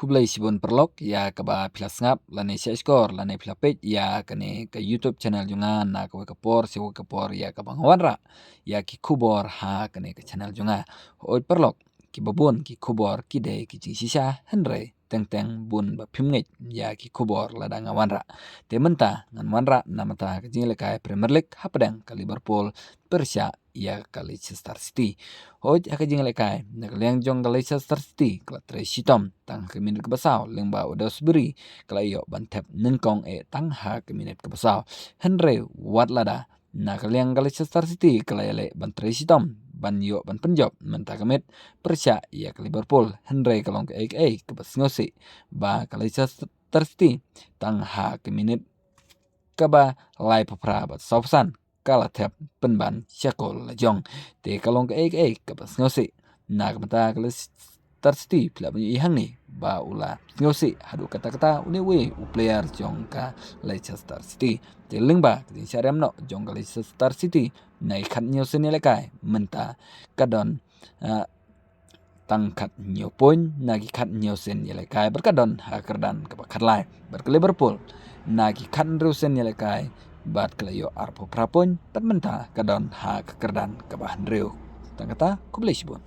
kublai sibun perlok ya kaba pilas ngap lane share score lane pila page ya kane ke YouTube channel junga na ke kapor siwa kapor ya kaba ngwanra ya ki kubor ha kane ke channel junga oi perlok ki babun ki kubor ki de ki jing sisa henre teng bun ba phimnge ya ki kubor lada ngwanra te menta ngwanra namata ke jing lekai Premier League hapadang ke Liverpool Persia ya ke Leicester City hoj aka jing lekai nak leng jong ke Leicester City kala Tracy Tom tang ke minit ke basau leng ba Udosbury kala yo bantep nengkong tang ha ke minit ke basau Henry Watlada nak leng ke Leicester City kala le ban Tracy Tom ban yo ban penjob menta kemet Persia ya ke Liverpool Henry kalong ke bas ngosi ba ke Leicester City tang ha ke minit ke ba lai papra ba sausan kala tep penban syakol jong te kalong ke bas ngosi nak mata ke Leicester City pila bunyi ihang ni ba ula ngosi hadu kata-kata unewe player jong ka Leicester City te lengba tin syariam no jong ka Leicester City nai khat nyosen lekai menta kadon tangkat nyo poin nagi khat nyosen lekai berkadon hakerdan ke bakar lai ber Liverpool nagi khat rusen lekai bat kelayo arpo prapon menta kadon ha kekerdan ke bahan reu tangkata kublai sibun